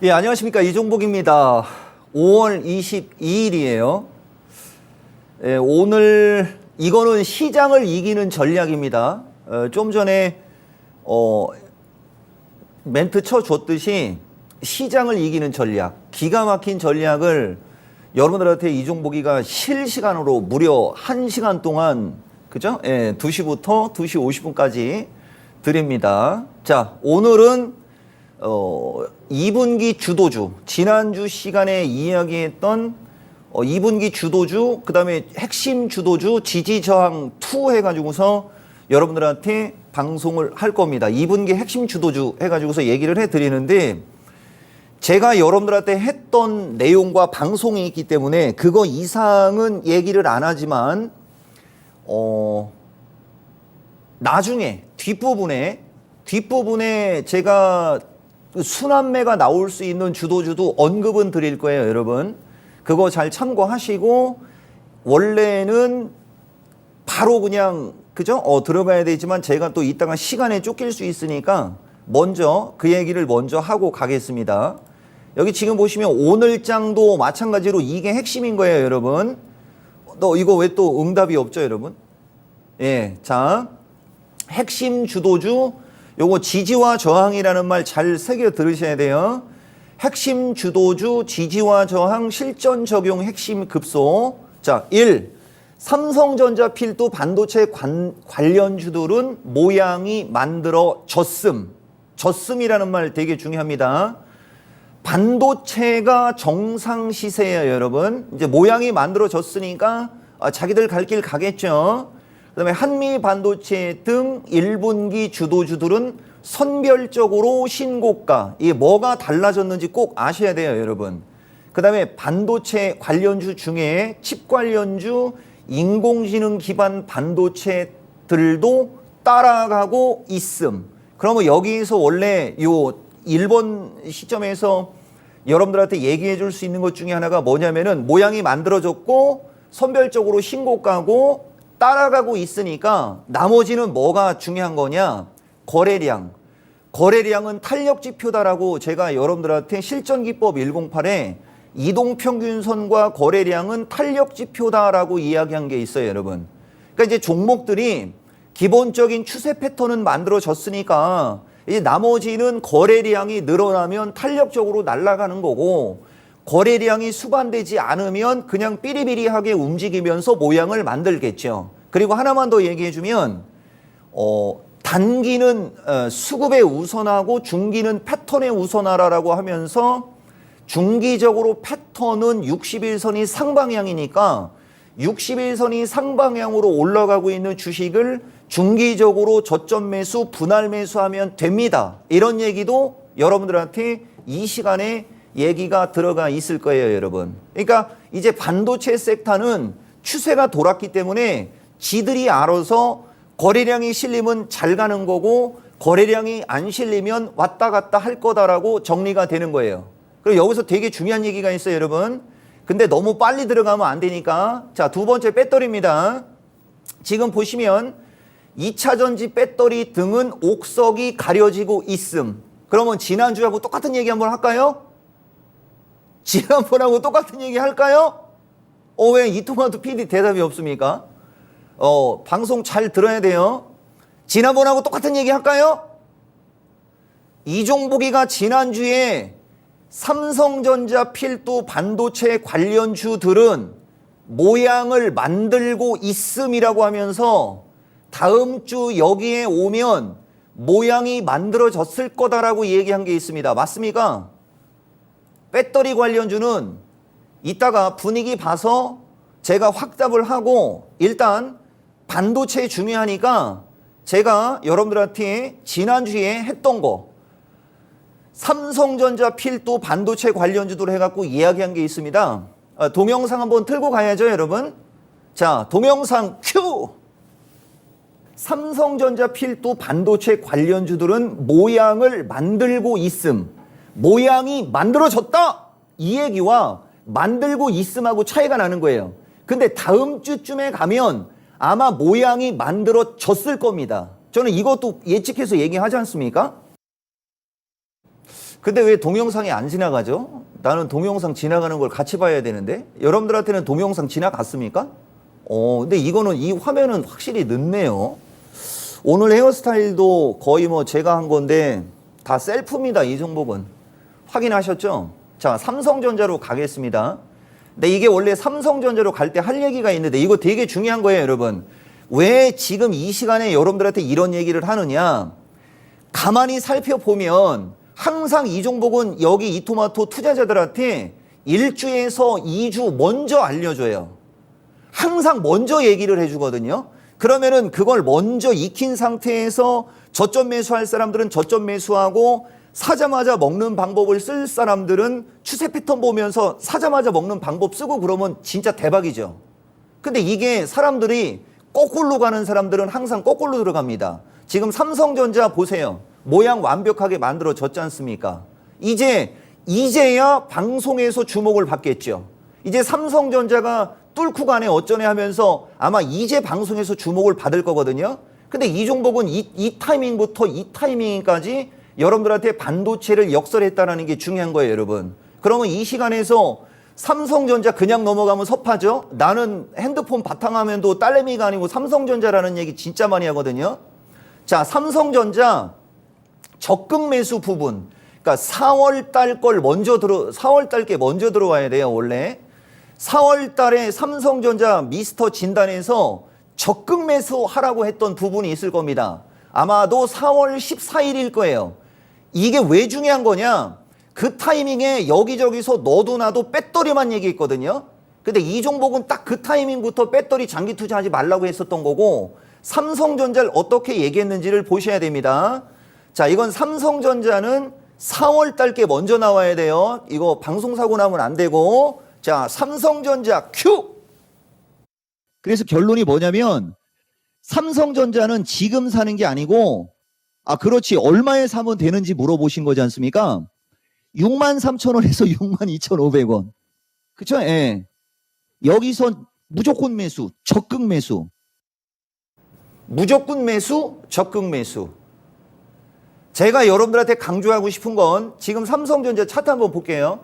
예, 안녕하십니까. 이종복입니다. 5월 22일이에요. 예, 오늘 이거는 시장을 이기는 전략입니다. 좀 전에 멘트 쳐줬듯이 시장을 이기는 전략, 기가 막힌 전략을 여러분들한테 이종복이가 실시간으로 무려 1시간 동안, 그죠? 예, 2시부터 2시 50분까지 드립니다. 자, 오늘은 2분기 주도주, 지난주 시간에 이야기했던 2분기 주도주, 그 다음에 핵심 주도주 지지저항 2 해가지고서 여러분들한테 방송을 할 겁니다. 2분기 핵심 주도주 해가지고서 얘기를 해드리는데, 제가 여러분들한테 했던 내용과 방송이 있기 때문에 그거 이상은 얘기를 안 하지만 나중에 뒷부분에 제가 순환매가 나올 수 있는 주도주도 언급은 드릴 거예요, 여러분. 그거 잘 참고하시고, 원래는 바로 그냥, 그죠? 들어가야 되지만 제가 또 이따가 시간에 쫓길 수 있으니까 먼저 그 얘기를 먼저 하고 가겠습니다. 여기 지금 보시면 오늘장도 마찬가지로 이게 핵심인 거예요, 여러분. 이거 왜 또 응답이 없죠, 여러분? 예, 자, 핵심 주도주, 요거 지지와 저항이라는 말 잘 새겨 들으셔야 돼요. 핵심 주도주, 지지와 저항, 실전 적용 핵심 급소. 자, 1. 삼성전자 필두 반도체 관련주들은 모양이 만들어졌음. 졌음이라는 말 되게 중요합니다. 반도체가 정상 시세예요, 여러분. 이제 모양이 만들어졌으니까 자기들 갈 길 가겠죠. 그 다음에 한미 반도체 등 1분기 주도주들은 선별적으로 신고가. 이게 뭐가 달라졌는지 꼭 아셔야 돼요, 여러분. 그 다음에 반도체 관련주 중에 칩 관련주, 인공지능 기반 반도체들도 따라가고 있음. 그러면 여기서 원래 요 1번 시점에서 여러분들한테 얘기해 줄 수 있는 것 중에 하나가 뭐냐면은 모양이 만들어졌고 선별적으로 신고가고 따라가고 있으니까 나머지는 뭐가 중요한 거냐? 거래량. 거래량은 탄력지표다라고 제가 여러분들한테 실전기법 108에 이동평균선과 거래량은 탄력지표다라고 이야기한 게 있어요, 여러분. 그러니까 이제 종목들이 기본적인 추세 패턴은 만들어졌으니까 이제 나머지는 거래량이 늘어나면 탄력적으로 날아가는 거고, 거래량이 수반되지 않으면 그냥 삐리비리하게 움직이면서 모양을 만들겠죠. 그리고 하나만 더 얘기해주면 단기는 수급에 우선하고 중기는 패턴에 우선하라라고 하면서, 중기적으로 패턴은 60일선이 상방향이니까 60일선이 상방향으로 올라가고 있는 주식을 중기적으로 저점 매수, 분할 매수하면 됩니다. 이런 얘기도 여러분들한테 이 시간에 얘기가 들어가 있을 거예요, 여러분. 그러니까 이제 반도체 섹터는 추세가 돌았기 때문에 지들이 알아서 거래량이 실리면 잘 가는 거고, 거래량이 안 실리면 왔다 갔다 할 거다라고 정리가 되는 거예요. 그리고 여기서 되게 중요한 얘기가 있어요, 여러분. 근데 너무 빨리 들어가면 안 되니까. 자, 두 번째 배터리입니다. 지금 보시면 2차전지 배터리 등은 옥석이 가려지고 있음. 그러면 지난주하고 똑같은 얘기 한번 할까요? 지난번하고 똑같은 얘기 할까요? 왜 이토마토 PD 대답이 없습니까? 방송 잘 들어야 돼요. 지난번하고 똑같은 얘기 할까요? 이종복이가 지난주에 삼성전자 필두 반도체 관련주들은 모양을 만들고 있음이라고 하면서 다음 주 여기에 오면 모양이 만들어졌을 거다라고 얘기한 게 있습니다. 맞습니까? 배터리 관련주는 이따가 분위기 봐서 제가 확답을 하고, 일단 반도체 중요하니까 제가 여러분들한테 지난주에 했던 거, 삼성전자 필두 반도체 관련주들 해갖고 이야기한 게 있습니다. 동영상 한번 틀고 가야죠, 여러분. 자, 동영상 큐! 삼성전자 필두 반도체 관련주들은 모양을 만들고 있음. 모양이 만들어졌다! 이 얘기와 만들고 있음하고 차이가 나는 거예요. 근데 다음 주쯤에 가면 아마 모양이 만들어졌을 겁니다. 저는 이것도 예측해서 얘기하지 않습니까? 근데 왜 동영상이 안 지나가죠? 나는 동영상 지나가는 걸 같이 봐야 되는데 여러분들한테는 동영상 지나갔습니까? 근데 이거는 이 화면은 확실히 늦네요. 오늘 헤어스타일도 거의 뭐 제가 한 건데 다 셀프입니다. 이 종목은 확인하셨죠? 자, 삼성전자로 가겠습니다. 근데 이게 원래 삼성전자로 갈 때 할 얘기가 있는데 이거 되게 중요한 거예요, 여러분. 왜 지금 이 시간에 여러분들한테 이런 얘기를 하느냐? 가만히 살펴보면 항상 이 종목은 여기 이토마토 투자자들한테 1주에서 2주 먼저 알려줘요. 항상 먼저 얘기를 해주거든요. 그러면은 그걸 먼저 익힌 상태에서 저점 매수할 사람들은 저점 매수하고 사자마자 먹는 방법을 쓸 사람들은 추세 패턴 보면서 사자마자 먹는 방법 쓰고 그러면 진짜 대박이죠. 근데 이게 사람들이 거꾸로 가는 사람들은 항상 거꾸로 들어갑니다. 지금 삼성전자 보세요. 모양 완벽하게 만들어졌지 않습니까? 이제야 방송에서 주목을 받겠죠. 이제 삼성전자가 뚫고 가네 어쩌네 하면서 아마 이제 방송에서 주목을 받을 거거든요. 근데 이 종목은 이 타이밍부터 이 타이밍까지 여러분들한테 반도체를 역설했다는 게 중요한 거예요, 여러분. 그러면 이 시간에서 삼성전자 그냥 넘어가면 섭하죠? 나는 핸드폰 바탕화면도 딸내미가 아니고 삼성전자라는 얘기 진짜 많이 하거든요. 자, 삼성전자 적금 매수 부분. 그러니까 4월 달 걸 먼저 4월 달 게 먼저 들어와야 돼요, 원래. 4월 달에 삼성전자 미스터 진단에서 적금 매수하라고 했던 부분이 있을 겁니다. 아마도 4월 14일일 거예요. 이게 왜 중요한 거냐? 그 타이밍에 여기저기서 너도 나도 배터리만 얘기했거든요. 근데 이 종목은 딱 그 타이밍부터 배터리 장기 투자하지 말라고 했었던 거고 삼성전자를 어떻게 얘기했는지를 보셔야 됩니다. 자, 이건 삼성전자는 4월 달께 먼저 나와야 돼요. 이거 방송사고 나면 안 되고. 자, 삼성전자 큐! 그래서 결론이 뭐냐면 삼성전자는 지금 사는 게 아니고 그렇지 얼마에 사면 되는지 물어보신 거지 않습니까? 63,000원에서 62,500원. 그쵸? 예. 여기서 무조건 매수, 적극 매수. 무조건 매수, 적극 매수. 제가 여러분들한테 강조하고 싶은 건 지금 삼성전자 차트 한번 볼게요.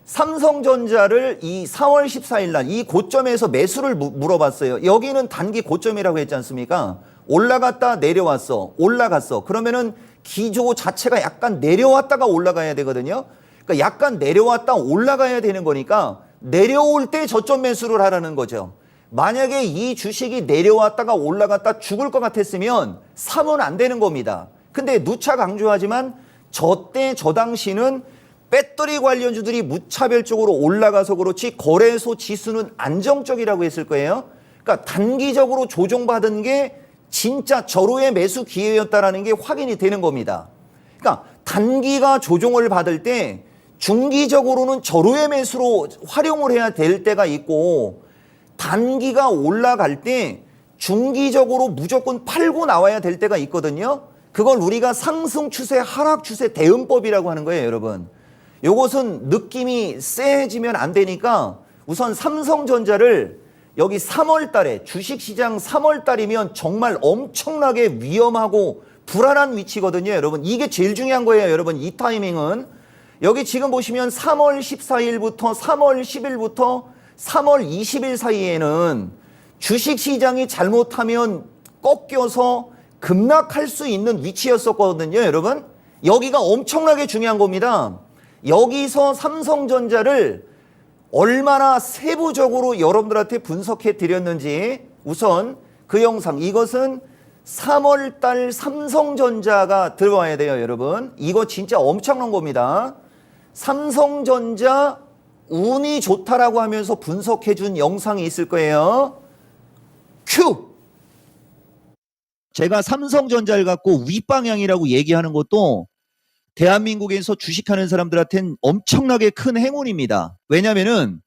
삼성전자를 이 4월 14일 날 이 고점에서 매수를 물어봤어요. 여기는 단기 고점이라고 했지 않습니까? 올라갔다 내려왔어. 올라갔어. 그러면은 기조 자체가 약간 내려왔다가 올라가야 되거든요. 그러니까 약간 내려왔다 올라가야 되는 거니까 내려올 때 저점 매수를 하라는 거죠. 만약에 이 주식이 내려왔다가 올라갔다 죽을 것 같았으면 사면 안 되는 겁니다. 근데 누차 강조하지만 저때 저 당시는 배터리 관련주들이 무차별적으로 올라가서 그렇지 거래소 지수는 안정적이라고 했을 거예요. 그러니까 단기적으로 조정받은 게 진짜 절호의 매수 기회였다라는 게 확인이 되는 겁니다. 그러니까 단기가 조정을 받을 때 중기적으로는 절호의 매수로 활용을 해야 될 때가 있고 단기가 올라갈 때 중기적으로 무조건 팔고 나와야 될 때가 있거든요. 그걸 우리가 상승 추세, 하락 추세 대응법이라고 하는 거예요, 여러분. 요것은 느낌이 쎄해지면 안 되니까 우선 삼성전자를 여기 3월 달에 주식시장 3월 달이면 정말 엄청나게 위험하고 불안한 위치거든요, 여러분. 이게 제일 중요한 거예요, 여러분. 이 타이밍은. 여기 지금 보시면 3월 14일부터 3월 10일부터 3월 20일 사이에는 주식시장이 잘못하면 꺾여서 급락할 수 있는 위치였었거든요, 여러분. 여기가 엄청나게 중요한 겁니다. 여기서 삼성전자를 얼마나 세부적으로 여러분들한테 분석해 드렸는지 우선 그 영상, 이것은 3월 달 삼성전자가 들어와야 돼요, 여러분. 이거 진짜 엄청난 겁니다. 삼성전자 운이 좋다라고 하면서 분석해 준 영상이 있을 거예요. 큐! 제가 삼성전자를 갖고 윗방향이라고 얘기하는 것도 대한민국에서 주식하는 사람들한테는 엄청나게 큰 행운입니다. 왜냐면은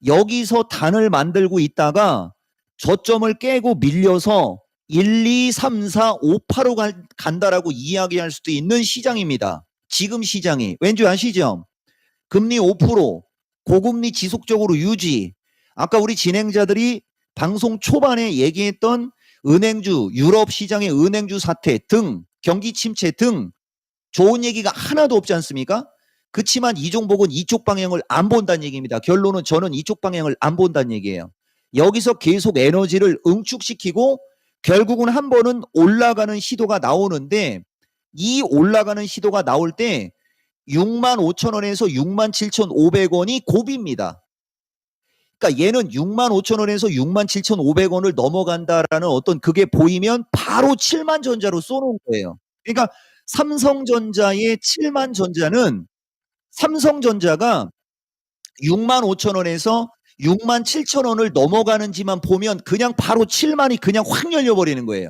여기서 단을 만들고 있다가 저점을 깨고 밀려서 1, 2, 3, 4, 5, 8로 간다라고 이야기할 수도 있는 시장입니다. 지금 시장이. 왠지 아시죠? 금리 5%, 고금리 지속적으로 유지. 아까 우리 진행자들이 방송 초반에 얘기했던 은행주, 유럽 시장의 은행주 사태 등, 경기 침체 등 좋은 얘기가 하나도 없지 않습니까? 그치만 이종복은 이쪽 방향을 안 본다는 얘기입니다. 결론은 저는 이쪽 방향을 안 본다는 얘기예요. 여기서 계속 에너지를 응축시키고 결국은 한 번은 올라가는 시도가 나오는데 이 올라가는 시도가 나올 때 65,000원에서 67,500원이 고비입니다. 그러니까 얘는 65,000원에서 67,500원을 넘어간다라는 어떤 그게 보이면 바로 7만전자로 쏘는 거예요. 그러니까 삼성전자의 7만전자는 삼성전자가 65,000원에서 67,000원을 넘어가는지만 보면 그냥 바로 7만이 그냥 확 열려버리는 거예요.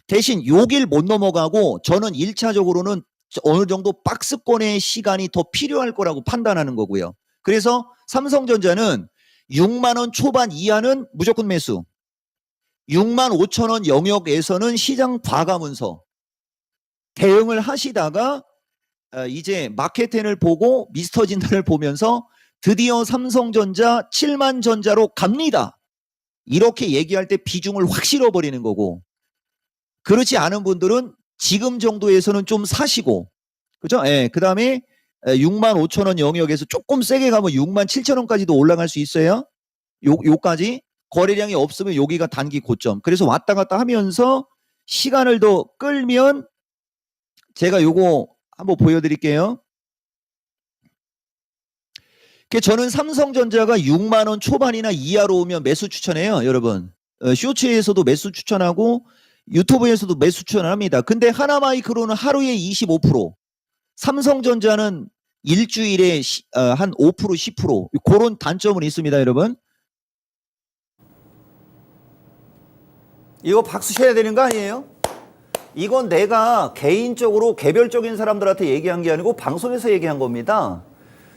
대신 여길 못 넘어가고 저는 1차적으로는 어느 정도 박스권의 시간이 더 필요할 거라고 판단하는 거고요. 그래서 삼성전자는 6만원 초반 이하는 무조건 매수, 65,000원 영역에서는 시장 과감은서 대응을 하시다가 이제 마켓텐을 보고 미스터 진단을 보면서 드디어 삼성전자 7만전자로 갑니다. 이렇게 얘기할 때 비중을 확 실어버리는 거고, 그렇지 않은 분들은 지금 정도에서는 좀 사시고, 그죠? 예, 그 다음에 65,000원 영역에서 조금 세게 가면 67,000원까지도 올라갈 수 있어요. 요까지 거래량이 없으면 여기가 단기 고점. 그래서 왔다 갔다 하면서 시간을 더 끌면 제가 요거 한번 보여드릴게요. 저는 삼성전자가 6만원 초반이나 이하로 오면 매수 추천해요, 여러분. 쇼츠에서도 매수 추천하고 유튜브에서도 매수 추천합니다. 근데 하나마이크로는 하루에 25%, 삼성전자는 일주일에 한 5%, 10% 그런 단점은 있습니다, 여러분. 이거 박수 쳐야 되는 거 아니에요? 이건 내가 개인적으로 개별적인 사람들한테 얘기한 게 아니고 방송에서 얘기한 겁니다.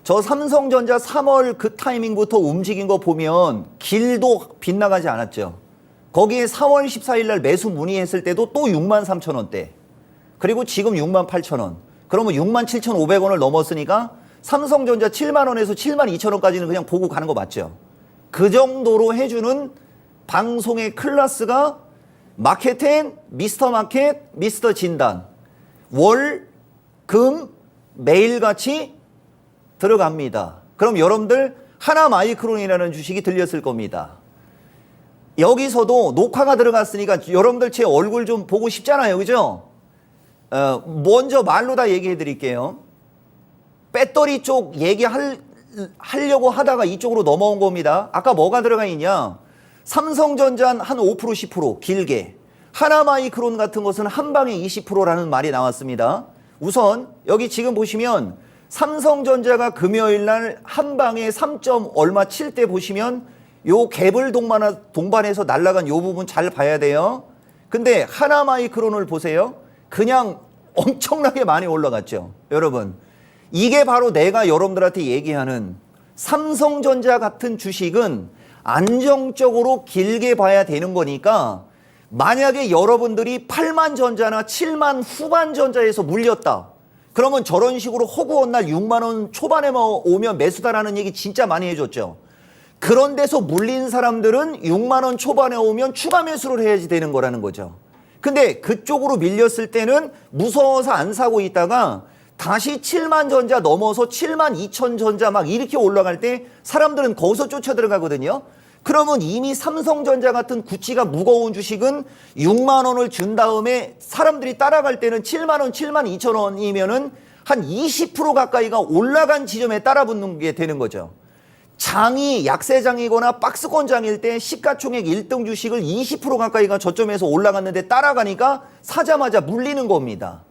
저 삼성전자 3월 그 타이밍부터 움직인 거 보면 길도 빗나가지 않았죠. 거기에 4월 14일 날 매수 문의했을 때도 또 63,000원대. 그리고 지금 68,000원. 그러면 67,500원을 넘었으니까 삼성전자 7만원에서 72,000원까지는 그냥 보고 가는 거 맞죠? 그 정도로 해주는 방송의 클래스가 마켓텐, 미스터 마켓, 미스터 진단. 월, 금, 매일같이 들어갑니다. 그럼 여러분들 하나마이크론이라는 주식이 들렸을 겁니다. 여기서도 녹화가 들어갔으니까 여러분들 제 얼굴 좀 보고 싶잖아요. 그죠? 먼저 말로 다 얘기해 드릴게요. 배터리 쪽 얘기하려고 하다가 이쪽으로 넘어온 겁니다. 아까 뭐가 들어가 있냐? 삼성전자는 한 5%, 10% 길게. 하나마이크론 같은 것은 한 방에 20%라는 말이 나왔습니다. 우선 여기 지금 보시면 삼성전자가 금요일 날 한 방에 3점 얼마 칠 때 보시면 요 갭을 동반해서 날아간 요 부분 잘 봐야 돼요. 근데 하나마이크론을 보세요. 그냥 엄청나게 많이 올라갔죠. 여러분, 이게 바로 내가 여러분들한테 얘기하는 삼성전자 같은 주식은 안정적으로 길게 봐야 되는 거니까, 만약에 여러분들이 8만 전자나 7만 후반 전자에서 물렸다. 그러면 저런 식으로 허구한 날 6만원 초반에만 오면 매수다라는 얘기 진짜 많이 해줬죠. 그런 데서 물린 사람들은 6만원 초반에 오면 추가 매수를 해야지 되는 거라는 거죠. 근데 그쪽으로 밀렸을 때는 무서워서 안 사고 있다가 다시 7만 전자 넘어서 7만 2천 전자 막 이렇게 올라갈 때 사람들은 거기서 쫓아 들어가거든요. 그러면 이미 삼성전자 같은 구찌가 무거운 주식은 6만 원을 준 다음에 사람들이 따라갈 때는 7만 원, 7만 2천 원이면은 한 20% 가까이가 올라간 지점에 따라붙는 게 되는 거죠. 장이 약세장이거나 박스권장일 때 시가총액 1등 주식을 20% 가까이가 저점에서 올라갔는데 따라가니까 사자마자 물리는 겁니다.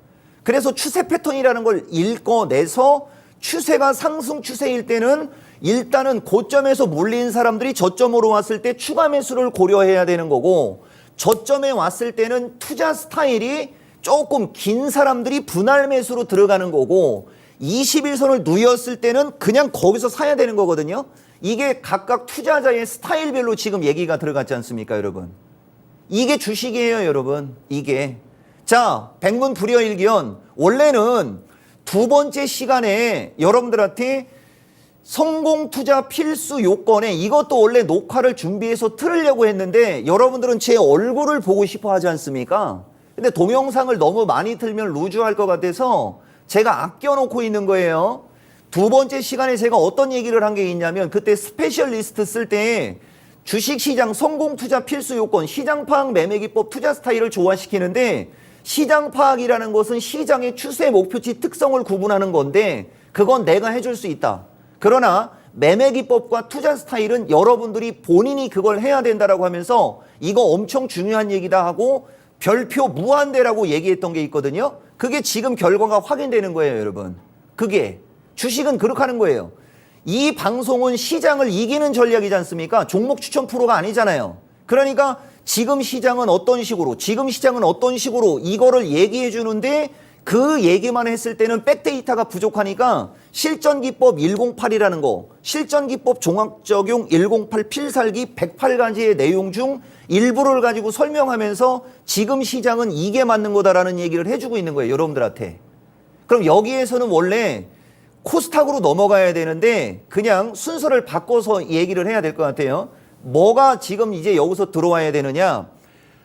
그래서 추세 패턴이라는 걸 읽어내서 추세가 상승 추세일 때는 일단은 고점에서 물린 사람들이 저점으로 왔을 때 추가 매수를 고려해야 되는 거고, 저점에 왔을 때는 투자 스타일이 조금 긴 사람들이 분할 매수로 들어가는 거고, 21선을 누였을 때는 그냥 거기서 사야 되는 거거든요. 이게 각각 투자자의 스타일별로 지금 얘기가 들어갔지 않습니까, 여러분? 이게 주식이에요, 여러분. 이게. 자, 백문불여일견. 원래는 두 번째 시간에 여러분들한테 성공 투자 필수 요건에 이것도 원래 녹화를 준비해서 틀으려고 했는데 여러분들은 제 얼굴을 보고 싶어 하지 않습니까? 근데 동영상을 너무 많이 틀면 루즈할 것 같아서 제가 아껴놓고 있는 거예요. 두 번째 시간에 제가 어떤 얘기를 한 게 있냐면 그때 스페셜리스트 쓸 때 주식시장 성공투자 필수 요건, 시장파악 매매기법 투자 스타일을 조화시키는데 시장파악이라는 것은 시장의 추세 목표치 특성을 구분하는 건데 그건 내가 해줄 수 있다. 그러나 매매기법과 투자 스타일은 여러분들이 본인이 그걸 해야 된다라고 하면서 이거 엄청 중요한 얘기다 하고 별표 무한대라고 얘기했던 게 있거든요. 그게 지금 결과가 확인되는 거예요, 여러분. 그게 주식은 그렇게 하는 거예요. 이 방송은 시장을 이기는 전략이지 않습니까? 종목 추천 프로가 아니잖아요. 그러니까 지금 시장은 어떤 식으로, 지금 시장은 어떤 식으로 이거를 얘기해 주는데 그 얘기만 했을 때는 백데이터가 부족하니까 실전기법 108이라는 거, 실전기법 종합적용 108 필살기 108가지의 내용 중 일부를 가지고 설명하면서 지금 시장은 이게 맞는 거다라는 얘기를 해주고 있는 거예요, 여러분들한테. 그럼 여기에서는 원래 코스닥으로 넘어가야 되는데 그냥 순서를 바꿔서 얘기를 해야 될 것 같아요. 뭐가 지금 이제 여기서 들어와야 되느냐.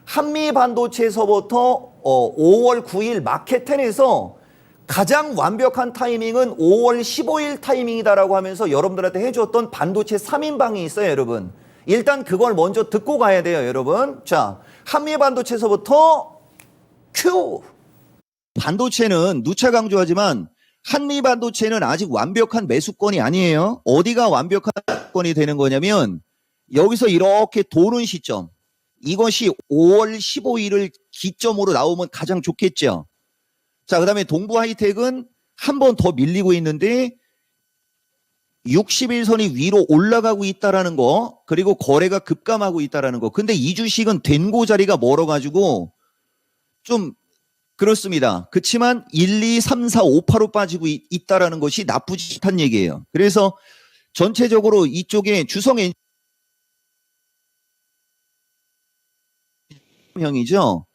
한미반도체에서부터 5월 9일 마켓10에서 가장 완벽한 타이밍은 5월 15일 타이밍이다라고 하면서 여러분들한테 해줬던 반도체 3인방이 있어요, 여러분. 일단 그걸 먼저 듣고 가야 돼요, 여러분. 자, 한미반도체에서부터 큐! 반도체는 누차 강조하지만 한미반도체는 아직 완벽한 매수권이 아니에요. 어디가 완벽한 매수권이 되는 거냐면 여기서 이렇게 도는 시점. 이것이 5월 15일을 기점으로 나오면 가장 좋겠죠. 자, 그 다음에 동부하이텍은 한 번 더 밀리고 있는데 60일선이 위로 올라가고 있다라는 거, 그리고 거래가 급감하고 있다라는 거. 근데 이 주식은 된고 자리가 멀어가지고 좀 그렇습니다. 그렇지만 1, 2, 3, 4, 5, 8로 빠지고 있다라는 것이 나쁘지 않다는 얘기예요. 그래서 전체적으로 이쪽에 주성 형이죠.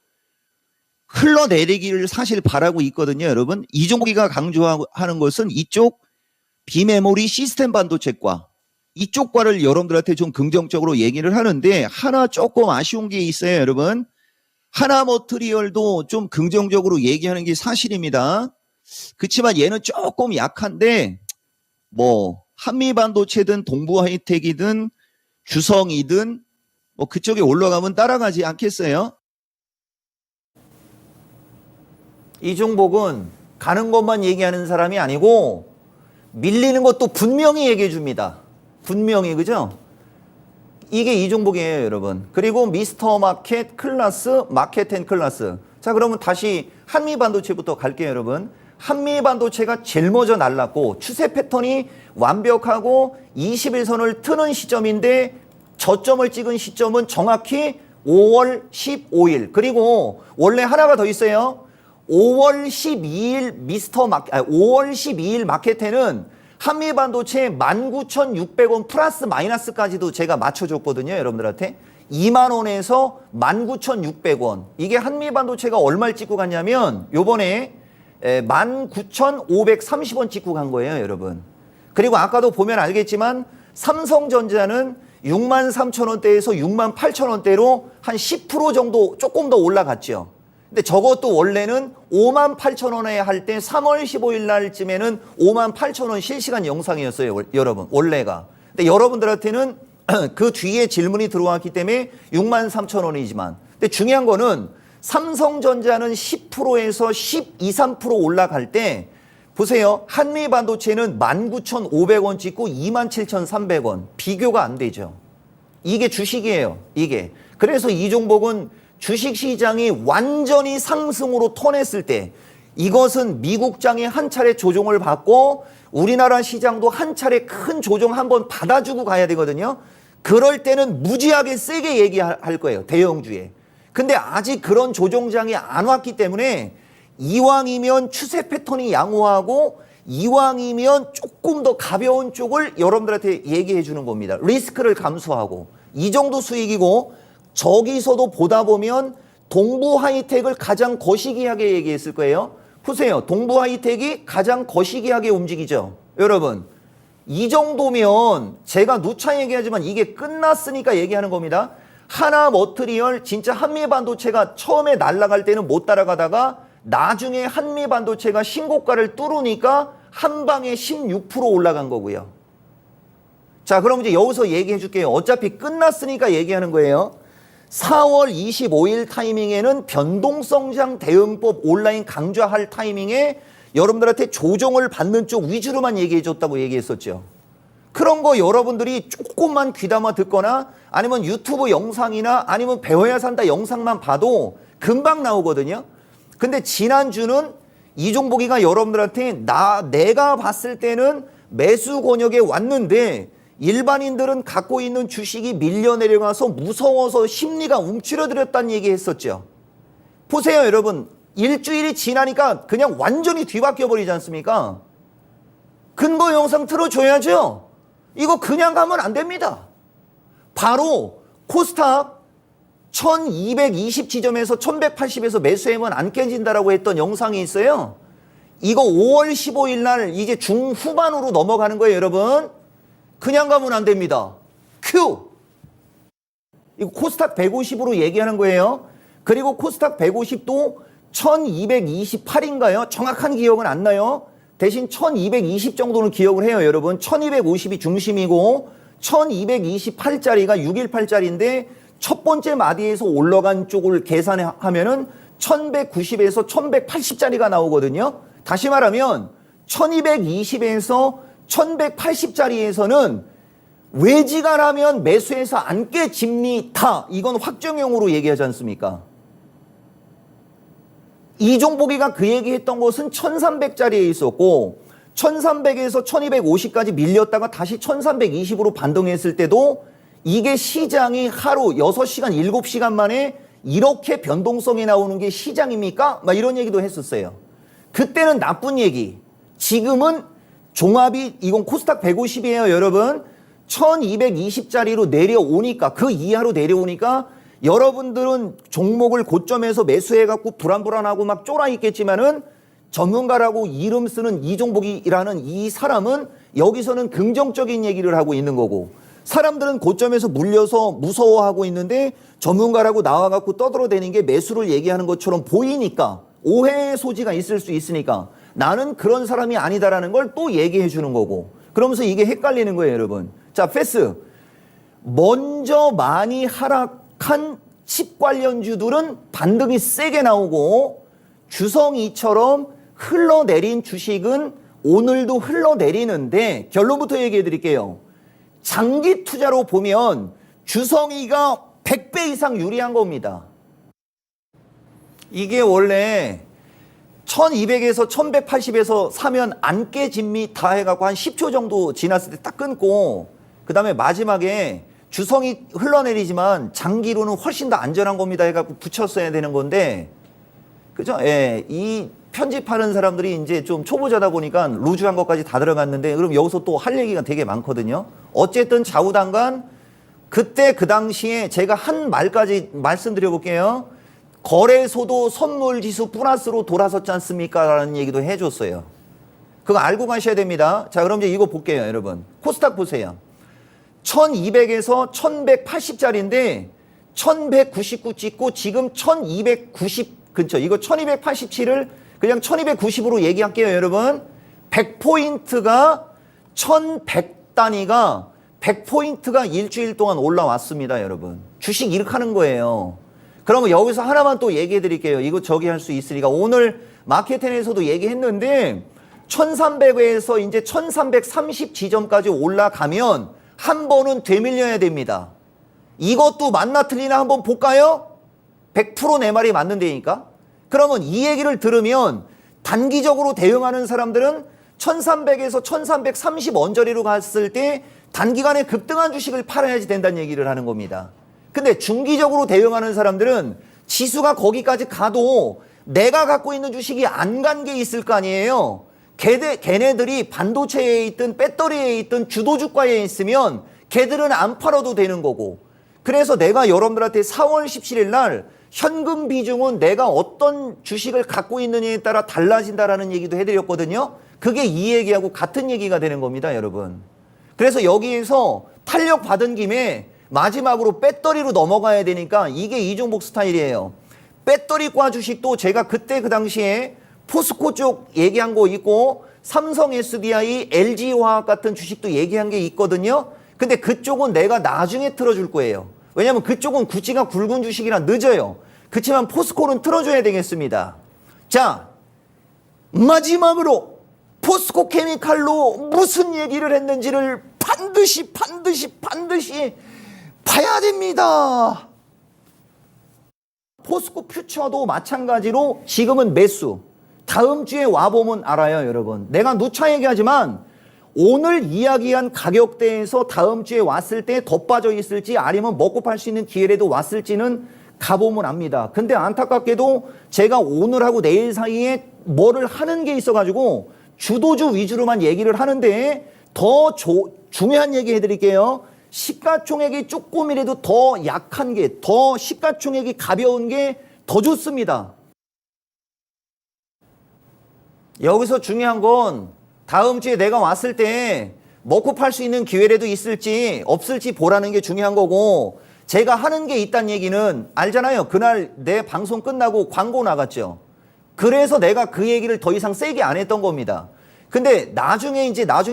흘러내리기를 사실 바라고 있거든요, 여러분. 이종기가 강조하는 것은 이쪽 비메모리 시스템 반도체과 이쪽과를 여러분들한테 좀 긍정적으로 얘기를 하는데 하나 조금 아쉬운 게 있어요, 여러분. 하나머트리얼도 좀 긍정적으로 얘기하는 게 사실입니다. 그렇지만 얘는 조금 약한데 뭐 한미반도체든 동부하이텍이든 주성이든 뭐 그쪽에 올라가면 따라가지 않겠어요? 이종복은 가는 것만 얘기하는 사람이 아니고 밀리는 것도 분명히 얘기해 줍니다. 분명히, 그죠? 이게 이종복이에요, 여러분. 그리고 미스터 마켓 클래스, 마켓10 클래스. 자, 그러면 다시 한미반도체부터 갈게요, 여러분. 한미반도체가 제일 먼저 날랐고 추세 패턴이 완벽하고 21선을 트는 시점인데 저점을 찍은 시점은 정확히 5월 15일. 그리고 원래 하나가 더 있어요. 5월 12일 5월 12일 마켓에는 한미반도체 19,600원 플러스 마이너스까지도 제가 맞춰줬거든요, 여러분들한테. 20,000원에서 19,600원. 이게 한미반도체가 얼마를 찍고 갔냐면 요번에 19,530원 찍고 간 거예요, 여러분. 그리고 아까도 보면 알겠지만 삼성전자는 63,000원대에서 68,000원대로 한 10% 정도 조금 더 올라갔죠. 근데 저것도 원래는 58,000원에 할 때 3월 15일 날쯤에는 58,000원 실시간 영상이었어요, 여러분. 원래가. 근데 여러분들한테는 그 뒤에 질문이 들어왔기 때문에 63,000원이지만. 근데 중요한 거는 삼성전자는 10%에서 12, 3% 올라갈 때 보세요. 한미반도체는 19,500원 찍고 27,300원. 비교가 안 되죠. 이게 주식이에요. 이게. 그래서 이종복은 주식시장이 완전히 상승으로 턴했을 때 이것은 미국장이 한 차례 조정을 받고 우리나라 시장도 한 차례 큰 조정 한번 받아주고 가야 되거든요. 그럴 때는 무지하게 세게 얘기할 거예요. 대형주에. 근데 아직 그런 조정장이 안 왔기 때문에 이왕이면 추세 패턴이 양호하고 이왕이면 조금 더 가벼운 쪽을 여러분들한테 얘기해 주는 겁니다. 리스크를 감수하고 이 정도 수익이고 저기서도 보다 보면 동부하이텍을 가장 거시기하게 얘기했을 거예요. 보세요. 동부하이텍이 가장 거시기하게 움직이죠. 여러분 이 정도면 제가 누차 얘기하지만 이게 끝났으니까 얘기하는 겁니다. 하나머트리얼 진짜 한미반도체가 처음에 날아갈 때는 못 따라가다가 나중에 한미 반도체가 신고가를 뚫으니까 한 방에 16% 올라간 거고요. 자, 그럼 이제 여기서 얘기해 줄게요. 어차피 끝났으니까 얘기하는 거예요. 4월 25일 타이밍에는 변동성장 대응법 온라인 강좌할 타이밍에 여러분들한테 조정을 받는 쪽 위주로만 얘기해 줬다고 얘기했었죠. 그런 거 여러분들이 조금만 귀담아 듣거나 아니면 유튜브 영상이나 아니면 배워야 산다 영상만 봐도 금방 나오거든요. 근데 지난주는 이종복이가 여러분들한테 내가 봤을 때는 매수 권역에 왔는데 일반인들은 갖고 있는 주식이 밀려 내려가서 무서워서 심리가 움츠러들었다는 얘기 했었죠. 보세요, 여러분. 일주일이 지나니까 그냥 완전히 뒤바뀌어 버리지 않습니까? 근거 영상 틀어줘야죠. 이거 그냥 가면 안 됩니다. 바로 코스닥 1220 지점에서 1180에서 매수하면 안 깨진다라고 했던 영상이 있어요. 이거 5월 15일 날 이제 중후반으로 넘어가는 거예요, 여러분. 그냥 가면 안 됩니다. 큐! 이거 코스닥 150으로 얘기하는 거예요. 그리고 코스닥 150도 1228인가요? 정확한 기억은 안 나요. 대신 1220 정도는 기억을 해요, 여러분. 1250이 중심이고 1228짜리가 618짜리인데 첫 번째 마디에서 올라간 쪽을 계산하면은 1190에서 1180짜리가 나오거든요. 다시 말하면 1220에서 1180짜리에서는 외지가 나면 매수해서 안 깨집니다. 이건 확정형으로 얘기하지 않습니까? 이종복이가 그 얘기했던 것은 1300짜리에 있었고 1300에서 1250까지 밀렸다가 다시 1320으로 반등했을 때도 이게 시장이 하루 6시간, 7시간 만에 이렇게 변동성이 나오는 게 시장입니까? 막 이런 얘기도 했었어요. 그때는 나쁜 얘기. 지금은 종합이 이건 코스닥 150이에요, 여러분. 1220짜리로 내려오니까 그 이하로 내려오니까 여러분들은 종목을 고점에서 매수해갖고 불안불안하고 막 쫄아 있겠지만은 전문가라고 이름 쓰는 이종복이라는 이 사람은 여기서는 긍정적인 얘기를 하고 있는 거고 사람들은 고점에서 물려서 무서워하고 있는데 전문가라고 나와갖고 떠들어대는 게 매수를 얘기하는 것처럼 보이니까 오해의 소지가 있을 수 있으니까 나는 그런 사람이 아니다라는 걸 또 얘기해 주는 거고 그러면서 이게 헷갈리는 거예요, 여러분. 자, 패스. 먼저 많이 하락한 칩 관련주들은 반등이 세게 나오고 주성이처럼 흘러내린 주식은 오늘도 흘러내리는데 결론부터 얘기해 드릴게요. 장기 투자로 보면 주성이가 100배 이상 유리한 겁니다. 이게 원래 1200에서 1180에서 사면 안 깨집니다 해갖고 한 10초 정도 지났을 때 딱 끊고 그 다음에 마지막에 주성이 흘러내리지만 장기로는 훨씬 더 안전한 겁니다 해갖고 붙였어야 되는 건데 그죠? 예, 이 편집하는 사람들이 이제 좀 초보자다 보니까 루즈한 것까지 다 들어갔는데 그럼 여기서 또 할 얘기가 되게 많거든요. 어쨌든 좌우당간 그때 그 당시에 제가 한 말까지 말씀드려 볼게요. 거래소도 선물지수 플러스로 돌아섰지 않습니까? 라는 얘기도 해줬어요. 그거 알고 가셔야 됩니다. 자, 그럼 이제 이거 볼게요, 여러분. 코스닥 보세요. 1200에서 1180짜리인데 1199 찍고 지금 1290 근처. 이거 1287을 그냥 1290으로 얘기할게요, 여러분. 100포인트가 1100단위가 100포인트가 일주일 동안 올라왔습니다, 여러분. 주식 이렇게 하는 거예요. 그러면 여기서 하나만 또 얘기해 드릴게요. 이거 저기 할 수 있으니까. 오늘 마켓텐에서도 얘기했는데 1300에서 이제 1330 지점까지 올라가면 한 번은 되밀려야 됩니다. 이것도 맞나 틀리나 한번 볼까요? 100% 내 말이 맞는다니까. 그러면 이 얘기를 들으면 단기적으로 대응하는 사람들은 1300에서 1330 언저리로 갔을 때 단기간에 급등한 주식을 팔아야지 된다는 얘기를 하는 겁니다. 근데 중기적으로 대응하는 사람들은 지수가 거기까지 가도 내가 갖고 있는 주식이 안 간 게 있을 거 아니에요. 걔네들이 반도체에 있든 배터리에 있든 주도주가에 있으면 걔들은 안 팔아도 되는 거고. 그래서 내가 여러분들한테 4월 17일 날 현금 비중은 내가 어떤 주식을 갖고 있느냐에 따라 달라진다라는 얘기도 해드렸거든요. 그게 이 얘기하고 같은 얘기가 되는 겁니다, 여러분. 그래서 여기에서 탄력 받은 김에 마지막으로 배터리로 넘어가야 되니까 이게 이종복 스타일이에요. 배터리과 주식도 제가 그때 그 당시에 포스코 쪽 얘기한 거 있고 삼성 SDI, LG화학 같은 주식도 얘기한 게 있거든요. 근데 그쪽은 내가 나중에 틀어줄 거예요. 왜냐면 그쪽은 구찌가 굵은 주식이라 늦어요. 그렇지만 포스코는 틀어줘야 되겠습니다. 자, 마지막으로 포스코 케미칼로 무슨 얘기를 했는지를 반드시 봐야 됩니다. 포스코 퓨처도 마찬가지로 지금은 매수. 다음 주에 와보면 알아요, 여러분. 내가 누차 얘기하지만 오늘 이야기한 가격대에서 다음 주에 왔을 때 더 빠져 있을지 아니면 먹고 팔 수 있는 기회라도 왔을지는 가보면 압니다. 근데 안타깝게도 제가 오늘하고 내일 사이에 뭐를 하는 게 있어가지고 주도주 위주로만 얘기를 하는데 더 중요한 얘기 해드릴게요. 시가총액이 조금이라도 더 약한 게, 더 시가총액이 가벼운 게 더 좋습니다. 여기서 중요한 건 다음 주에 내가 왔을 때 먹고 팔 수 있는 기회라도 있을지 없을지 보라는 게 중요한 거고, 제가 하는 게 있다는 얘기는 알잖아요. 그날 내 방송 끝나고 광고 나갔죠. 그래서 내가 그 얘기를 더 이상 세게 안 했던 겁니다. 근데 나중에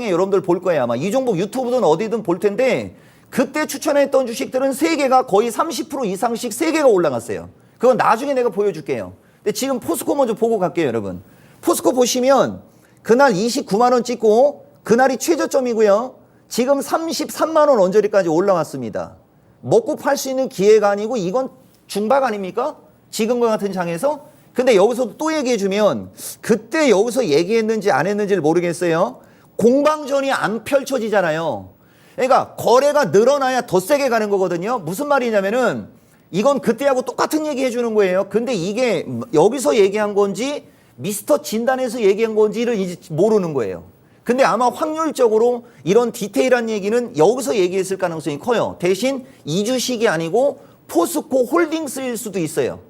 여러분들 볼 거예요. 아마 이종복 유튜브든 어디든 볼 텐데 그때 추천했던 주식들은 3개가 거의 30% 이상씩 3개가 올라갔어요. 그건 나중에 내가 보여줄게요. 근데 지금 포스코 먼저 보고 갈게요, 여러분. 포스코 보시면 그날 29만 원 찍고 그날이 최저점이고요. 지금 33만 원 언저리까지 올라왔습니다. 먹고 팔 수 있는 기회가 아니고 이건 중박 아닙니까? 지금과 같은 장에서. 근데 여기서 또 얘기해주면 그때 여기서 얘기했는지 안 했는지를 모르겠어요. 공방전이 안 펼쳐지잖아요. 그러니까 거래가 늘어나야 더 세게 가는 거거든요. 무슨 말이냐면은 이건 그때하고 똑같은 얘기 해주는 거예요. 근데 이게 여기서 얘기한 건지 미스터 진단에서 얘기한 건지를 이제 모르는 거예요. 근데 아마 확률적으로 이런 디테일한 얘기는 여기서 얘기했을 가능성이 커요. 대신 이 주식이 아니고 포스코 홀딩스일 수도 있어요.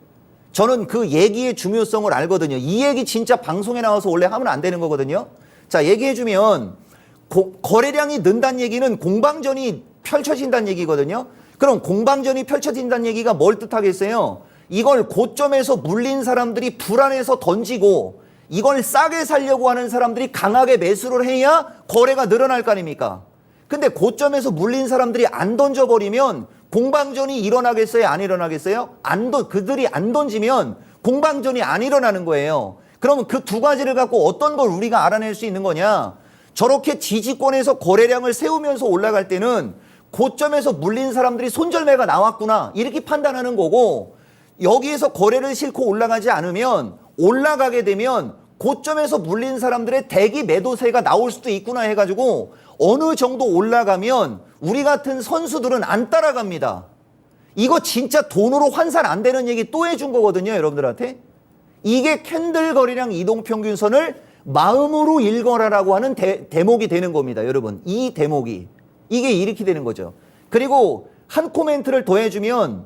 저는 그 얘기의 중요성을 알거든요. 이 얘기 진짜 방송에 나와서 원래 하면 안 되는 거거든요. 자, 얘기해주면 거래량이 는다는 얘기는 공방전이 펼쳐진다는 얘기거든요. 그럼 공방전이 펼쳐진다는 얘기가 뭘 뜻하겠어요? 이걸 고점에서 물린 사람들이 불안해서 던지고 이걸 싸게 살려고 하는 사람들이 강하게 매수를 해야 거래가 늘어날 거 아닙니까? 근데 고점에서 물린 사람들이 안 던져버리면 공방전이 일어나겠어요? 안 일어나겠어요? 그들이 안 던지면 공방전이 안 일어나는 거예요. 그러면 그 두 가지를 갖고 어떤 걸 우리가 알아낼 수 있는 거냐? 저렇게 지지권에서 거래량을 세우면서 올라갈 때는 고점에서 물린 사람들이 손절매가 나왔구나 이렇게 판단하는 거고, 여기에서 거래를 싣고 올라가지 않으면 올라가게 되면 고점에서 물린 사람들의 대기 매도세가 나올 수도 있구나 해가지고 어느 정도 올라가면 우리 같은 선수들은 안 따라갑니다. 이거 진짜 돈으로 환산 안 되는 얘기 또 해준 거거든요, 여러분들한테. 이게 캔들 거래량 이동평균선을 마음으로 읽어라라고 하는 대목이 되는 겁니다, 여러분. 이 대목이. 이게 이렇게 되는 거죠. 그리고 한 코멘트를 더 해주면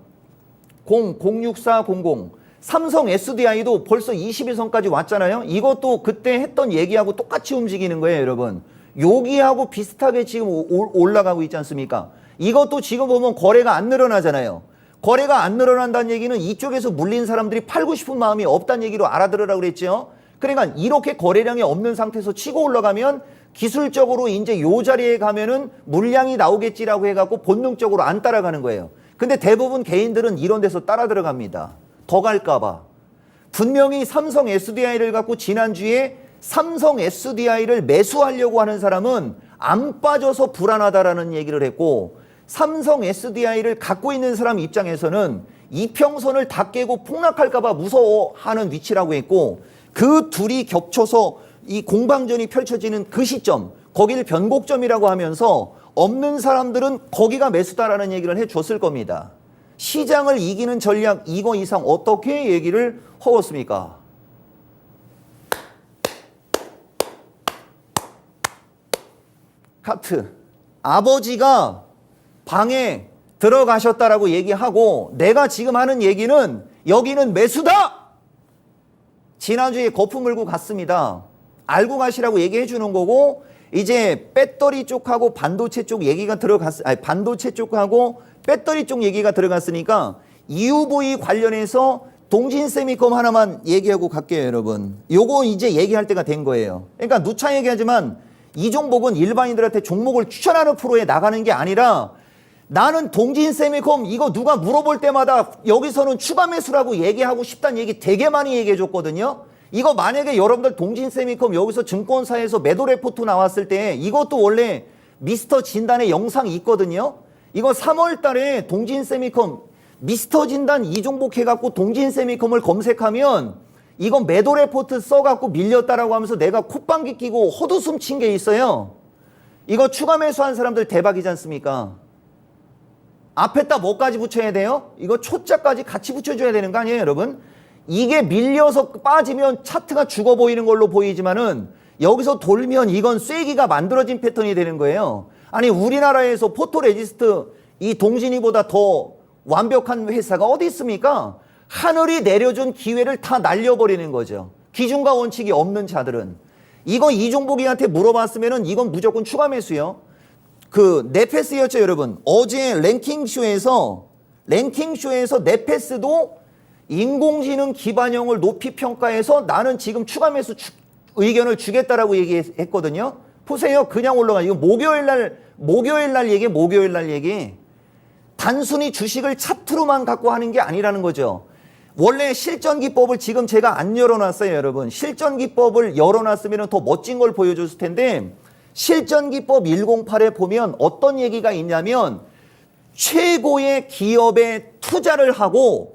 06400 삼성 SDI도 벌써 21선까지 왔잖아요. 이것도 그때 했던 얘기하고 똑같이 움직이는 거예요, 여러분. 여기하고 비슷하게 지금 올라가고 있지 않습니까? 이것도 지금 보면 거래가 안 늘어나잖아요. 거래가 안 늘어난다는 얘기는 이쪽에서 물린 사람들이 팔고 싶은 마음이 없다는 얘기로 알아들으라고 그랬죠. 그러니까 이렇게 거래량이 없는 상태에서 치고 올라가면 기술적으로 이제 요 자리에 가면은 물량이 나오겠지라고 해갖고 본능적으로 안 따라가는 거예요. 근데 대부분 개인들은 이런 데서 따라 들어갑니다. 더 갈까봐. 분명히 삼성 SDI를 갖고 지난주에 삼성 SDI를 매수하려고 하는 사람은 안 빠져서 불안하다라는 얘기를 했고, 삼성 SDI를 갖고 있는 사람 입장에서는 이평선을 다 깨고 폭락할까봐 무서워하는 위치라고 했고, 그 둘이 겹쳐서 이 공방전이 펼쳐지는 그 시점, 거기를 변곡점이라고 하면서 없는 사람들은 거기가 매수다라는 얘기를 해줬을 겁니다. 시장을 이기는 전략 이거 이상 어떻게 얘기를 허웠습니까? 카트. 아버지가 방에 들어가셨다라고 얘기하고 내가 지금 하는 얘기는 여기는 매수다! 지난주에 거품 물고 갔습니다. 알고 가시라고 얘기해 주는 거고, 이제 배터리 쪽하고 반도체 쪽 얘기가 반도체 쪽하고 배터리 쪽 얘기가 들어갔으니까 EUV 관련해서 동진세미컴 하나만 얘기하고 갈게요, 여러분. 요거 이제 얘기할 때가 된 거예요. 그러니까 누차 얘기하지만 이 종목은 일반인들한테 종목을 추천하는 프로에 나가는 게 아니라 나는 동진세미컴 이거 누가 물어볼 때마다 여기서는 추가 매수라고 얘기하고 싶다는 얘기 되게 많이 얘기해 줬거든요. 이거 만약에 여러분들 동진세미컴 여기서 증권사에서 매도 레포트 나왔을 때 이것도 원래 미스터 진단의 영상이 있거든요. 이거 3월 달에 동진세미컴 미스터 진단 이 종목 해갖고 동진세미컴을 검색하면 이건 매도 레포트 써갖고 밀렸다라고 하면서 내가 콧방귀 끼고 헛웃음 친 게 있어요. 이거 추가 매수한 사람들 대박이지 않습니까? 앞에다 뭐까지 붙여야 돼요? 이거 초짜까지 같이 붙여줘야 되는 거 아니에요, 여러분? 이게 밀려서 빠지면 차트가 죽어 보이는 걸로 보이지만은 여기서 돌면 이건 쐐기가 만들어진 패턴이 되는 거예요. 아니 우리나라에서 포토레지스트 이 동진이보다 더 완벽한 회사가 어디 있습니까? 하늘이 내려준 기회를 다 날려버리는 거죠. 기준과 원칙이 없는 자들은. 이거 이종복이한테 물어봤으면은 이건 무조건 추가 매수요. 그 네페스였죠, 여러분. 어제 랭킹쇼에서 네페스도 인공지능 기반형을 높이 평가해서 나는 지금 추가 매수 의견을 주겠다라고 얘기했거든요. 보세요. 그냥 올라가. 이거 목요일 날 얘기. 단순히 주식을 차트로만 갖고 하는 게 아니라는 거죠. 원래 실전기법을 지금 제가 안 열어놨어요, 여러분. 실전기법을 열어놨으면 더 멋진 걸 보여줬을 텐데 실전기법 108에 보면 어떤 얘기가 있냐면 최고의 기업에 투자를 하고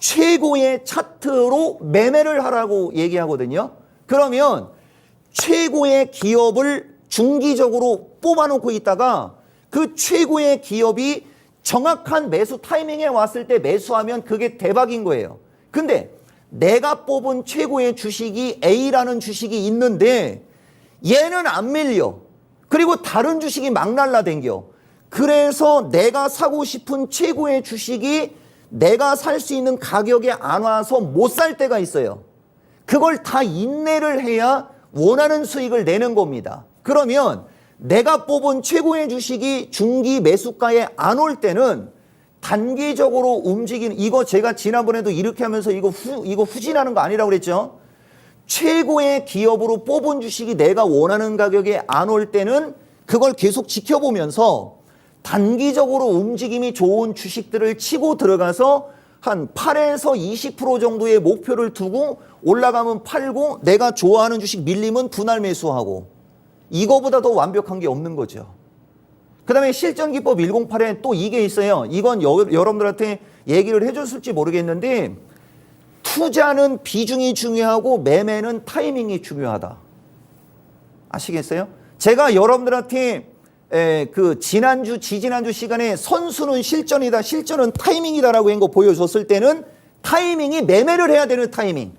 최고의 차트로 매매를 하라고 얘기하거든요. 그러면 최고의 기업을 중기적으로 뽑아놓고 있다가 그 최고의 기업이 정확한 매수 타이밍에 왔을 때 매수하면 그게 대박인 거예요. 근데 내가 뽑은 최고의 주식이 A라는 주식이 있는데 얘는 안 밀려. 그리고 다른 주식이 막 날라댕겨. 그래서 내가 사고 싶은 최고의 주식이 내가 살 수 있는 가격에 안 와서 못 살 때가 있어요. 그걸 다 인내를 해야 원하는 수익을 내는 겁니다. 그러면 내가 뽑은 최고의 주식이 중기 매수가에 안 올 때는 단기적으로 움직이는, 이거 제가 지난번에도 이렇게 하면서 이거 후진하는 거 아니라고 그랬죠? 최고의 기업으로 뽑은 주식이 내가 원하는 가격에 안 올 때는 그걸 계속 지켜보면서 단기적으로 움직임이 좋은 주식들을 치고 들어가서 한 8에서 20% 정도의 목표를 두고 올라가면 팔고 내가 좋아하는 주식 밀리면 분할 매수하고 이거보다 더 완벽한 게 없는 거죠. 그 다음에 실전기법 108에 또 이게 있어요. 이건 여러분들한테 얘기를 해줬을지 모르겠는데 투자는 비중이 중요하고 매매는 타이밍이 중요하다. 아시겠어요? 제가 여러분들한테 그 지지난주 시간에 선수는 실전이다, 실전은 타이밍이다라고 한 거 보여줬을 때는 타이밍이 매매를 해야 되는 타이밍.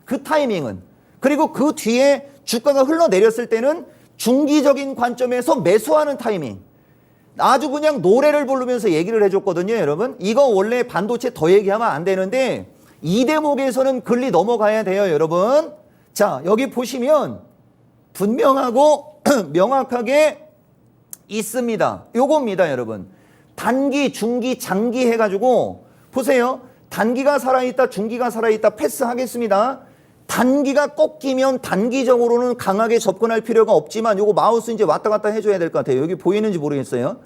그 타이밍은. 그리고 그 뒤에 주가가 흘러내렸을 때는 중기적인 관점에서 매수하는 타이밍. 아주 그냥 노래를 부르면서 얘기를 해줬거든요, 여러분. 이거 원래 반도체 더 얘기하면 안 되는데 이 대목에서는 글리 넘어가야 돼요, 여러분. 자, 여기 보시면 분명하고 명확하게 있습니다. 요겁니다, 여러분. 단기, 중기, 장기 해가지고 보세요. 단기가 살아있다, 중기가 살아있다 패스하겠습니다. 단기가 꺾이면 단기적으로는 강하게 접근할 필요가 없지만 요거 마우스 이제 왔다 갔다 해줘야 될 것 같아요. 여기 보이는지 모르겠어요.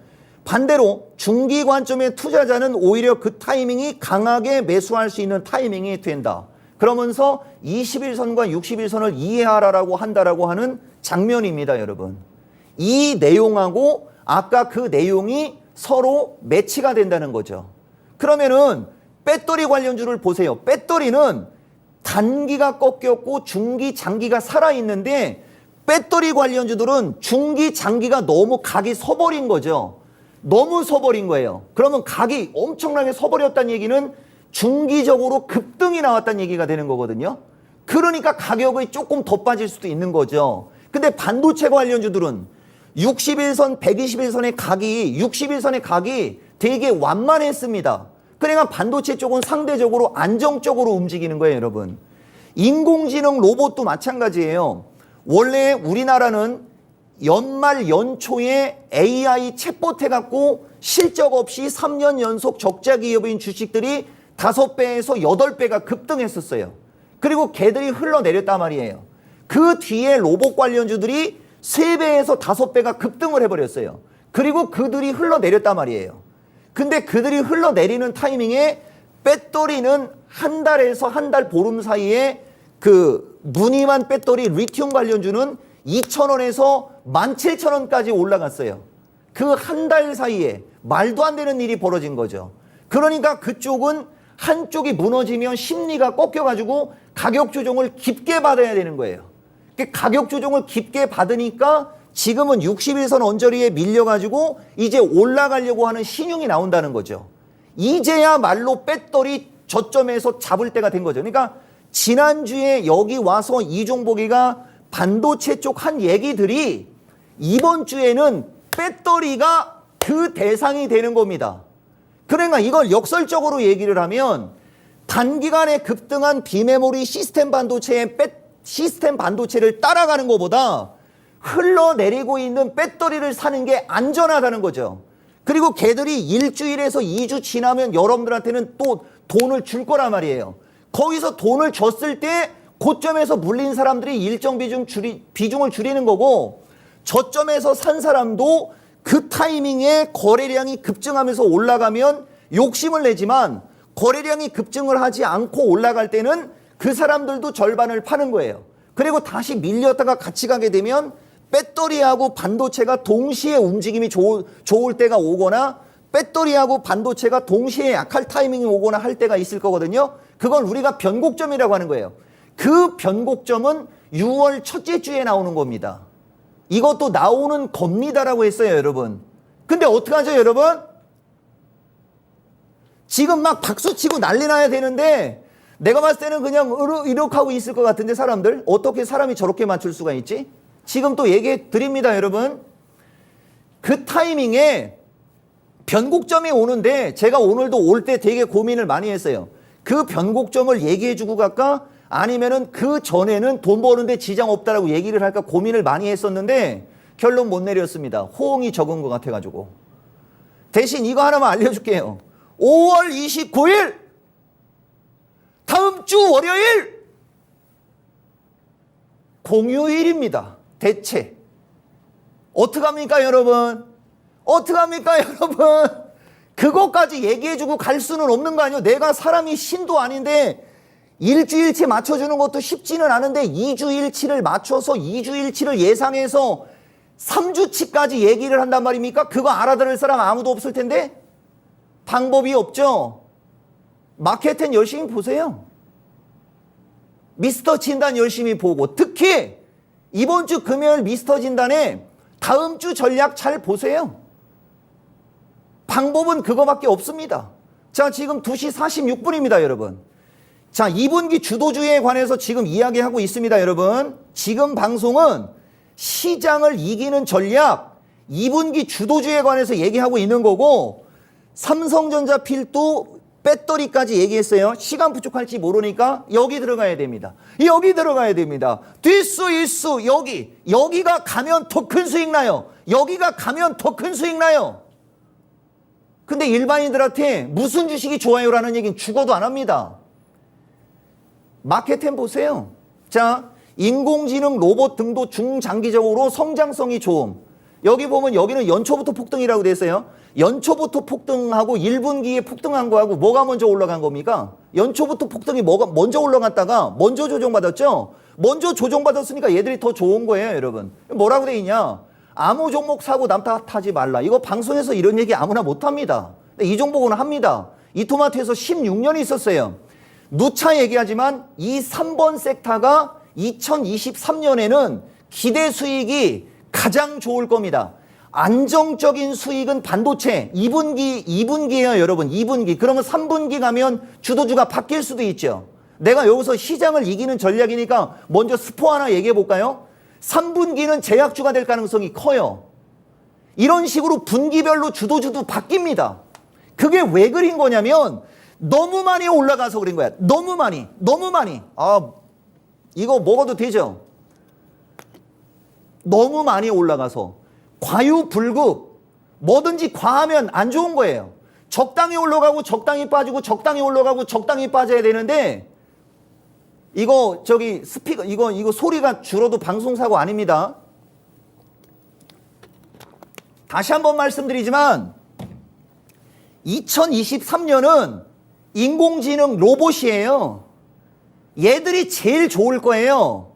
반대로 중기 관점의 투자자는 오히려 그 타이밍이 강하게 매수할 수 있는 타이밍이 된다. 그러면서 21선과 61선을 이해하라고 한다라고 하는 장면입니다, 여러분. 이 내용하고 아까 그 내용이 서로 매치가 된다는 거죠. 그러면은 배터리 관련주를 보세요. 배터리는 단기가 꺾였고 중기, 장기가 살아있는데 배터리 관련주들은 중기, 장기가 너무 각이 서버린 거죠. 너무 서버린 거예요. 그러면 각이 엄청나게 서버렸다는 얘기는 중기적으로 급등이 나왔다는 얘기가 되는 거거든요. 그러니까 가격이 조금 더 빠질 수도 있는 거죠. 근데 반도체 관련주들은 61선, 121선의 각이 61선의 각이 되게 완만했습니다. 그러니까 반도체 쪽은 상대적으로 안정적으로 움직이는 거예요, 여러분. 인공지능 로봇도 마찬가지예요. 원래 우리나라는 연말 연초에 AI 챗봇 해갖고 실적 없이 3년 연속 적자 기업인 주식들이 5배에서 8배가 급등했었어요. 그리고 걔들이 흘러내렸단 말이에요. 그 뒤에 로봇 관련주들이 3배에서 5배가 급등을 해버렸어요. 그리고 그들이 흘러내렸단 말이에요. 근데 그들이 흘러내리는 타이밍에 배터리는 한 달에서 한 달 보름 사이에 그 무늬만 배터리 리튬 관련주는 2,000원에서 17,000원까지 올라갔어요. 그 한 달 사이에 말도 안 되는 일이 벌어진 거죠. 그러니까 그쪽은 한쪽이 무너지면 심리가 꺾여가지고 가격 조정을 깊게 받아야 되는 거예요. 가격 조정을 깊게 받으니까 지금은 61선 언저리에 밀려가지고 이제 올라가려고 하는 신용이 나온다는 거죠. 이제야말로 배터리 저점에서 잡을 때가 된 거죠. 그러니까 지난주에 여기 와서 이종복이가 반도체 쪽 한 얘기들이 이번 주에는 배터리가 그 대상이 되는 겁니다. 그러니까 이걸 역설적으로 얘기를 하면 단기간에 급등한 비메모리 시스템 반도체를 따라가는 것보다 흘러내리고 있는 배터리를 사는 게 안전하다는 거죠. 그리고 걔들이 일주일에서 2주 지나면 여러분들한테는 또 돈을 줄 거란 말이에요. 거기서 돈을 줬을 때 고점에서 물린 사람들이 일정 비중을 줄이는 거고, 저점에서 산 사람도 그 타이밍에 거래량이 급증하면서 올라가면 욕심을 내지만, 거래량이 급증을 하지 않고 올라갈 때는 그 사람들도 절반을 파는 거예요. 그리고 다시 밀렸다가 같이 가게 되면 배터리하고 반도체가 동시에 움직임이 좋을 때가 오거나, 배터리하고 반도체가 동시에 약할 타이밍이 오거나 할 때가 있을 거거든요. 그걸 우리가 변곡점이라고 하는 거예요. 그 변곡점은 6월 첫째 주에 나오는 겁니다. 이것도 나오는 겁니다라고 했어요, 여러분. 근데 어떡하죠, 여러분? 지금 막 박수치고 난리 나야 되는데 내가 봤을 때는 그냥 이렇게 하고 있을 것 같은데, 사람들 어떻게 사람이 저렇게 맞출 수가 있지? 지금 또 얘기해 드립니다, 여러분. 그 타이밍에 변곡점이 오는데 제가 오늘도 올 때 되게 고민을 많이 했어요. 그 변곡점을 얘기해 주고 갈까? 아니면은 그 전에는 돈 버는데 지장 없다라고 얘기를 할까 고민을 많이 했었는데 결론 못 내렸습니다. 호응이 적은 것 같아가지고. 대신 이거 하나만 알려줄게요. 5월 29일 다음 주 월요일 공휴일입니다. 대체 어떡합니까, 여러분? 어떡합니까, 여러분? 그것까지 얘기해주고 갈 수는 없는 거 아니에요? 내가 사람이 신도 아닌데 일주일치 맞춰주는 것도 쉽지는 않은데 2주일치를 맞춰서 2주일치를 예상해서 3주치까지 얘기를 한단 말입니까? 그거 알아들을 사람 아무도 없을 텐데 방법이 없죠. 마케팅 열심히 보세요. 미스터 진단 열심히 보고, 특히 이번 주 금요일 미스터 진단에 다음 주 전략 잘 보세요. 방법은 그거밖에 없습니다. 자, 지금 2시 46분입니다, 여러분. 자, 2분기 주도주에 관해서 지금 이야기하고 있습니다, 여러분. 지금 방송은 시장을 이기는 전략 2분기 주도주에 관해서 얘기하고 있는 거고, 삼성전자 필두 배터리까지 얘기했어요. 시간 부족할지 모르니까 여기 들어가야 됩니다. 여기 들어가야 됩니다. 뒷수 일수 여기가 가면 더 큰 수익 나요. 여기가 가면 더 큰 수익 나요. 근데 일반인들한테 무슨 주식이 좋아요라는 얘기는 죽어도 안 합니다. 마케팅 보세요. 자, 인공지능 로봇 등도 중장기적으로 성장성이 좋음. 여기 보면 여기는 연초부터 폭등이라고 돼 있어요. 연초부터 폭등하고 1분기에 폭등한 거하고 뭐가 먼저 올라간 겁니까? 연초부터 폭등이 뭐가 먼저 올라갔다가 먼저 조정받았죠? 먼저 조정받았으니까 얘들이 더 좋은 거예요, 여러분. 뭐라고 돼 있냐? 아무 종목 사고 남 탓하지 말라. 이거 방송에서 이런 얘기 아무나 못합니다. 근데 이 종목은 합니다. 이토마토에서 16년이 있었어요. 누차 얘기하지만 이 3번 섹터가 2023년에는 기대 수익이 가장 좋을 겁니다. 안정적인 수익은 반도체 2분기예요, 여러분. 2분기. 그러면 3분기 가면 주도주가 바뀔 수도 있죠. 내가 여기서 시장을 이기는 전략이니까 먼저 스포 하나 얘기해 볼까요? 3분기는 제약주가 될 가능성이 커요. 이런 식으로 분기별로 주도주도 바뀝니다. 그게 왜 그린 거냐면 너무 많이 올라가서 그린 거야. 너무 많이. 아, 이거 먹어도 되죠? 너무 많이 올라가서 과유불급, 뭐든지 과하면 안 좋은 거예요. 적당히 올라가고 적당히 빠지고 적당히 올라가고 적당히 빠져야 되는데 이거 저기 스피커 이거 소리가 줄어도 방송사고 아닙니다. 다시 한번 말씀드리지만 2023년은 인공지능 로봇이에요. 얘들이 제일 좋을 거예요.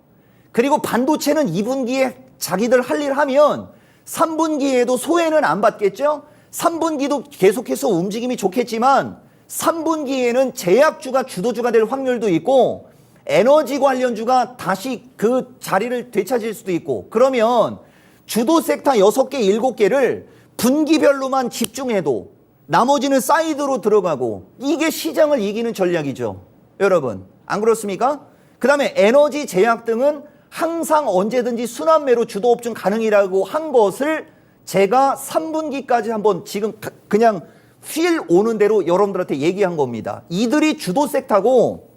그리고 반도체는 2분기에 자기들 할 일 하면 3분기에도 소외는 안 받겠죠? 3분기도 계속해서 움직임이 좋겠지만 3분기에는 제약주가 주도주가 될 확률도 있고 에너지 관련주가 다시 그 자리를 되찾을 수도 있고 그러면 주도 섹터 6개, 7개를 분기별로만 집중해도 나머지는 사이드로 들어가고 이게 시장을 이기는 전략이죠. 여러분 안 그렇습니까? 그 다음에 에너지 제약 등은 항상 언제든지 순환매로 주도업종 가능이라고 한 것을 제가 3분기까지 한번 지금 그냥 휠 오는 대로 여러분들한테 얘기한 겁니다. 이들이 주도 섹터고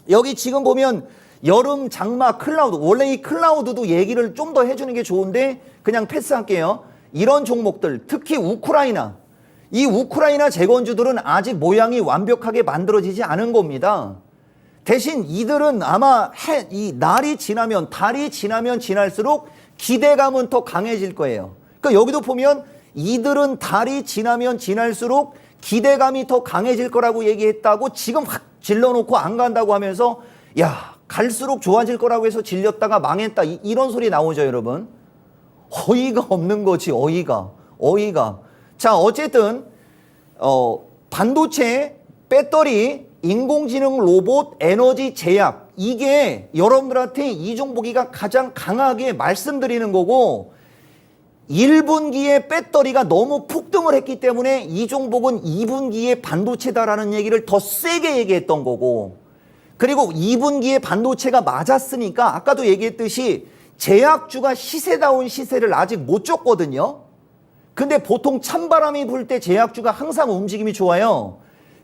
여기 지금 보면 여름 장마 클라우드 원래 이 클라우드도 얘기를 좀 더 해주는 게 좋은데 그냥 패스할게요. 이런 종목들 특히 우크라이나 이 우크라이나 재건주들은 아직 모양이 완벽하게 만들어지지 않은 겁니다. 대신 이들은 아마 이 날이 지나면 달이 지나면 지날수록 기대감은 더 강해질 거예요. 그러니까 여기도 보면 이들은 달이 지나면 지날수록 기대감이 더 강해질 거라고 얘기했다고 지금 확 질러놓고 안 간다고 하면서 야 갈수록 좋아질 거라고 해서 질렸다가 망했다 이런 소리 나오죠 여러분. 어이가 없는 거지 어이가. 자 어쨌든 반도체, 배터리, 인공지능 로봇, 에너지 제약 이게 여러분들한테 이 종목이가 가장 강하게 말씀드리는 거고 1분기에 배터리가 너무 폭등을 했기 때문에 이 종목은 2분기에 반도체다라는 얘기를 더 세게 얘기했던 거고 그리고 2분기에 반도체가 맞았으니까 아까도 얘기했듯이 제약주가 시세다운 시세를 아직 못 줬거든요. 근데 보통 찬바람이 불 때 제약주가 항상 움직임이 좋아요.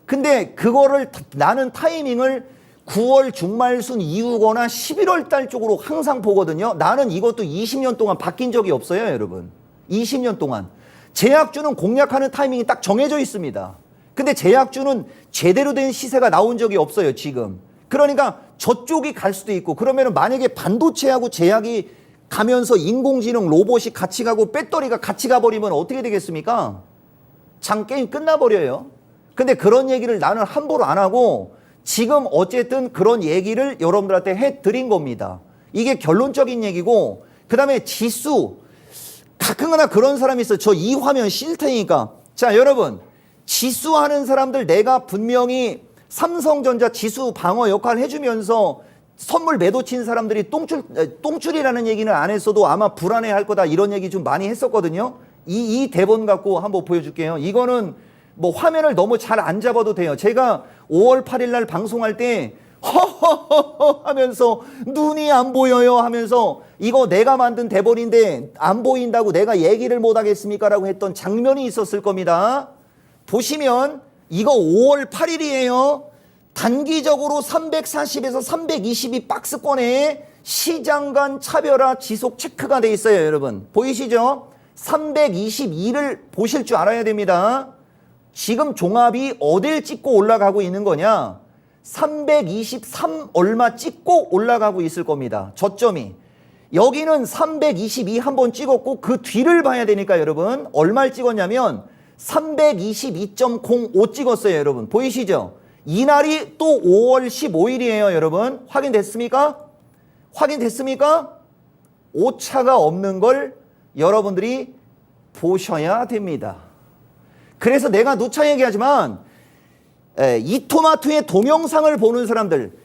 근데 그거를 나는 타이밍을 9월 중말순 이후거나 11월 달 쪽으로 항상 보거든요. 나는 이것도 20년 동안 바뀐 적이 없어요, 여러분. 20년 동안. 제약주는 공략하는 타이밍이 딱 정해져 있습니다. 근데 제약주는 제대로 된 시세가 나온 적이 없어요, 지금. 그러니까 저쪽이 갈 수도 있고 그러면 만약에 반도체하고 제약이 가면서 인공지능 로봇이 같이 가고 배터리가 같이 가버리면 어떻게 되겠습니까? 장 게임 끝나버려요. 근데 그런 얘기를 나는 함부로 안 하고 지금 어쨌든 그런 얘기를 여러분들한테 해드린 겁니다. 이게 결론적인 얘기고 그 다음에 지수 가끔가다 그런 사람이 있어요. 저 이 화면 실 테니까. 자 여러분 지수 하는 사람들 내가 분명히 삼성전자 지수 방어 역할을 해주면서 선물 매도 친 사람들이 똥줄이라는 얘기는 안 했어도 아마 불안해할 거다 이런 얘기 좀 많이 했었거든요. 이 대본 갖고 한번 보여줄게요. 이거는 뭐 화면을 너무 잘 안 잡아도 돼요. 제가 5월 8일 날 방송할 때 허허허허 하면서 눈이 안 보여요 하면서 이거 내가 만든 대본인데 안 보인다고 내가 얘기를 못 하겠습니까? 라고 했던 장면이 있었을 겁니다. 보시면 이거 5월 8일이에요. 단기적으로 340에서 322 박스권에 시장 간 차별화 지속 체크가 돼 있어요. 여러분 보이시죠? 322를 보실 줄 알아야 됩니다. 지금 종합이 어딜 찍고 올라가고 있는 거냐? 323 얼마 찍고 올라가고 있을 겁니다. 저점이. 여기는 322 한번 찍었고 그 뒤를 봐야 되니까 여러분 얼마를 찍었냐면 322.05 찍었어요. 여러분 보이시죠? 이날이 또 5월 15일이에요. 여러분 확인됐습니까? 오차가 없는 걸 여러분들이 보셔야 됩니다. 그래서 내가 누차 얘기하지만 이토마토의 동영상을 보는 사람들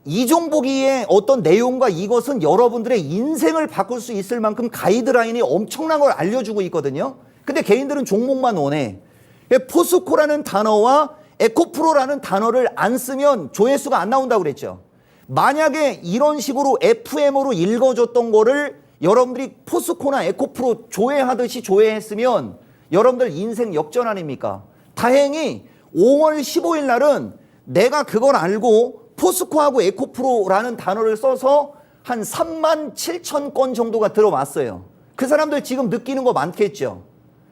이 종목의 어떤 내용과 이것은 여러분들의 인생을 바꿀 수 있을 만큼 가이드라인이 엄청난 걸 알려주고 있거든요. 근데 개인들은 종목만 원해. 포스코라는 단어와 에코프로라는 단어를 안 쓰면 조회수가 안 나온다고 그랬죠. 만약에 이런 식으로 FM으로 읽어줬던 거를 여러분들이 포스코나 에코프로 조회하듯이 조회했으면 여러분들 인생 역전 아닙니까? 다행히 5월 15일 날은 내가 그걸 알고 포스코하고 에코프로라는 단어를 써서 한 3만 7천 건 정도가 들어왔어요. 그 사람들 지금 느끼는 거 많겠죠.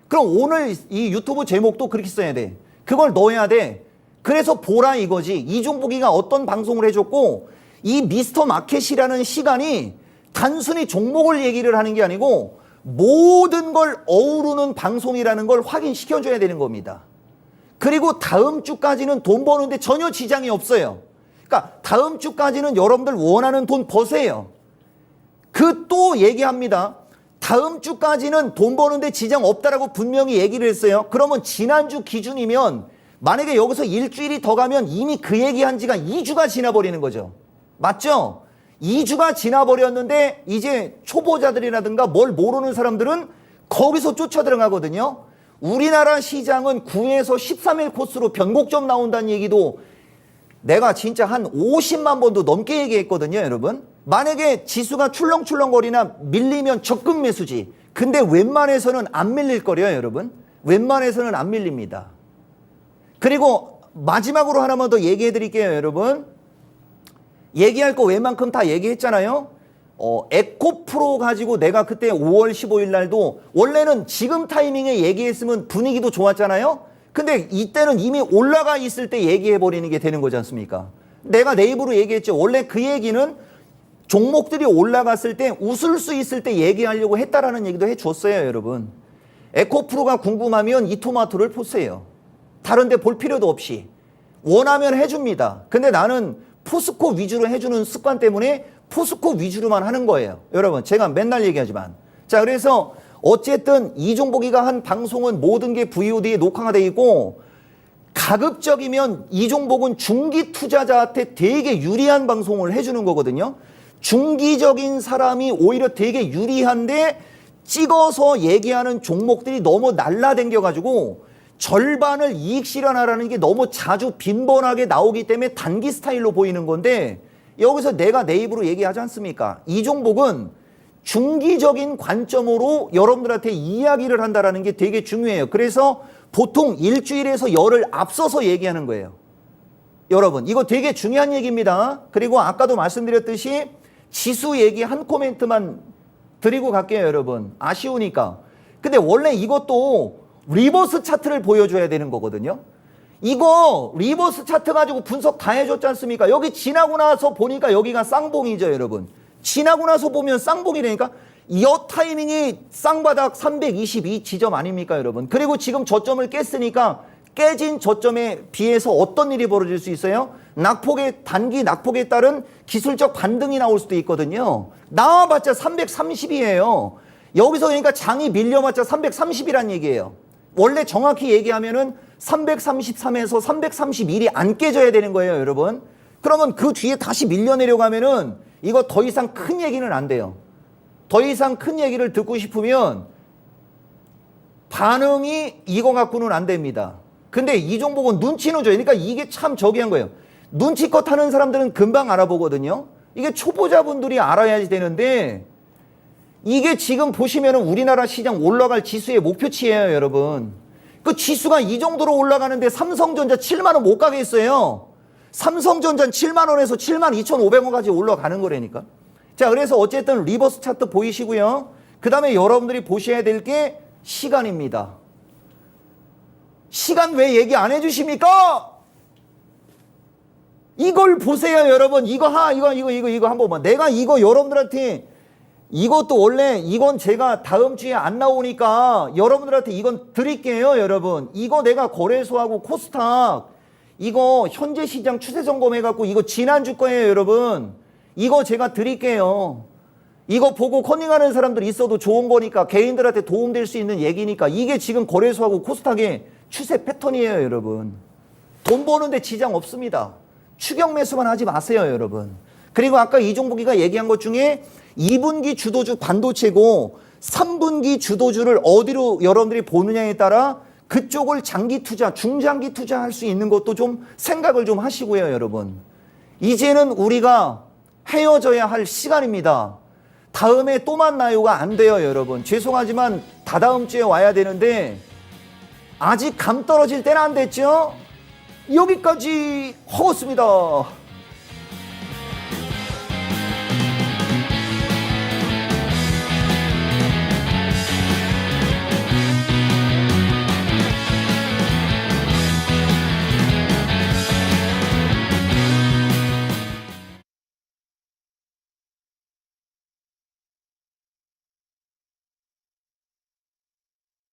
그럼 오늘 이 유튜브 제목도 그렇게 써야 돼. 그걸 넣어야 돼. 그래서 보라 이거지. 이종복이가 어떤 방송을 해줬고 이 미스터 마켓이라는 시간이 단순히 종목을 얘기를 하는 게 아니고 모든 걸 어우르는 방송이라는 걸 확인시켜줘야 되는 겁니다. 그리고 다음 주까지는 돈 버는데 전혀 지장이 없어요. 그러니까 다음 주까지는 여러분들 원하는 돈 버세요. 그 또 얘기합니다. 다음 주까지는 돈 버는데 지장 없다라고 분명히 얘기를 했어요. 그러면 지난주 기준이면 만약에 여기서 일주일이 더 가면 이미 그 얘기한 지가 2주가 지나버리는 거죠. 맞죠? 2주가 지나버렸는데 이제 초보자들이라든가 뭘 모르는 사람들은 거기서 쫓아 들어가거든요. 우리나라 시장은 9에서 13일 코스로 변곡점 나온다는 얘기도 내가 진짜 한 50만 번도 넘게 얘기했거든요, 여러분. 만약에 지수가 출렁출렁거리나 밀리면 적금 매수지. 근데 웬만해서는 안 밀릴 거래요, 여러분. 웬만해서는 안 밀립니다. 그리고 마지막으로 하나만 더 얘기해 드릴게요, 여러분. 얘기할 거 웬만큼 다 얘기했잖아요. 에코프로 가지고 내가 그때 5월 15일 날도 원래는 지금 타이밍에 얘기했으면 분위기도 좋았잖아요. 근데 이때는 이미 올라가 있을 때 얘기해 버리는 게 되는 거지 않습니까? 내가 내 입으로 얘기했죠. 원래 그 얘기는 종목들이 올라갔을 때 웃을 수 있을 때 얘기하려고 했다라는 얘기도 해줬어요, 여러분. 에코프로가 궁금하면 이토마토를 보세요. 다른 데 볼 필요도 없이. 원하면 해줍니다. 근데 나는 포스코 위주로 해주는 습관 때문에 포스코 위주로만 하는 거예요. 여러분, 제가 맨날 얘기하지만. 자, 그래서 어쨌든 이종복이가 한 방송은 모든 게 VOD에 녹화가 돼 있고 가급적이면 이종복은 중기 투자자한테 되게 유리한 방송을 해주는 거거든요. 중기적인 사람이 오히려 되게 유리한데 찍어서 얘기하는 종목들이 너무 날라댕겨가지고 절반을 이익 실현하라는 게 너무 자주 빈번하게 나오기 때문에 단기 스타일로 보이는 건데 여기서 내가 내 입으로 얘기하지 않습니까? 이종복은 중기적인 관점으로 여러분들한테 이야기를 한다는 게 되게 중요해요. 그래서 보통 일주일에서 열흘 앞서서 얘기하는 거예요. 여러분, 이거 되게 중요한 얘기입니다. 그리고 아까도 말씀드렸듯이 지수 얘기 한 코멘트만 드리고 갈게요, 여러분. 아쉬우니까. 근데 원래 이것도 리버스 차트를 보여줘야 되는 거거든요. 이거 리버스 차트 가지고 분석 다 해줬지 않습니까? 여기 지나고 나서 보니까 여기가 쌍봉이죠, 여러분. 지나고 나서 보면 쌍봉이라니까 이 타이밍이 쌍바닥 322 지점 아닙니까, 여러분? 그리고 지금 저점을 깼으니까 깨진 저점에 비해서 어떤 일이 벌어질 수 있어요? 단기 낙폭에 따른 기술적 반등이 나올 수도 있거든요. 나와봤자 330이에요. 여기서 그러니까 장이 밀려봤자 330이란 얘기예요. 원래 정확히 얘기하면은 333에서 331이 안 깨져야 되는 거예요, 여러분. 그러면 그 뒤에 다시 밀려 내려가면은 이거 더 이상 큰 얘기는 안 돼요. 더 이상 큰 얘기를 듣고 싶으면 반응이 이거 갖고는 안 됩니다. 근데 이종복은 눈치는 줘요. 그러니까 이게 참 저기한 거예요. 눈치껏 하는 사람들은 금방 알아보거든요. 이게 초보자분들이 알아야지 되는데 이게 지금 보시면은 우리나라 시장 올라갈 지수의 목표치예요, 여러분. 그 지수가 이 정도로 올라가는데 삼성전자 7만 원 못 가겠어요. 삼성전자 7만 원에서 7만 2,500원까지 올라가는 거라니까. 자, 그래서 어쨌든 리버스 차트 보이시고요. 그 다음에 여러분들이 보셔야 될 게 시간입니다. 시간 왜 얘기 안 해주십니까? 이걸 보세요, 여러분. 이거 한 번만. 내가 이거 여러분들한테 이것도 원래 이건 제가 다음 주에 안 나오니까 여러분들한테 이건 드릴게요, 여러분. 이거 내가 거래소하고 코스닥 이거 현재 시장 추세 점검해갖고 이거 지난주 거예요, 여러분. 이거 제가 드릴게요. 이거 보고 커닝하는 사람들 있어도 좋은 거니까 개인들한테 도움될 수 있는 얘기니까 이게 지금 거래소하고 코스닥의 추세 패턴이에요, 여러분. 돈 버는데 지장 없습니다. 추격 매수만 하지 마세요, 여러분. 그리고 아까 이종복이가 얘기한 것 중에 2분기 주도주 반도체고 3분기 주도주를 어디로 여러분들이 보느냐에 따라 그쪽을 장기 투자, 중장기 투자할 수 있는 것도 좀 생각을 좀 하시고요, 여러분. 이제는 우리가 헤어져야 할 시간입니다. 다음에 또 만나요가 안 돼요, 여러분. 죄송하지만 다다음 주에 와야 되는데 아직 감 떨어질 때는 안 됐죠? 여기까지 하겠습니다.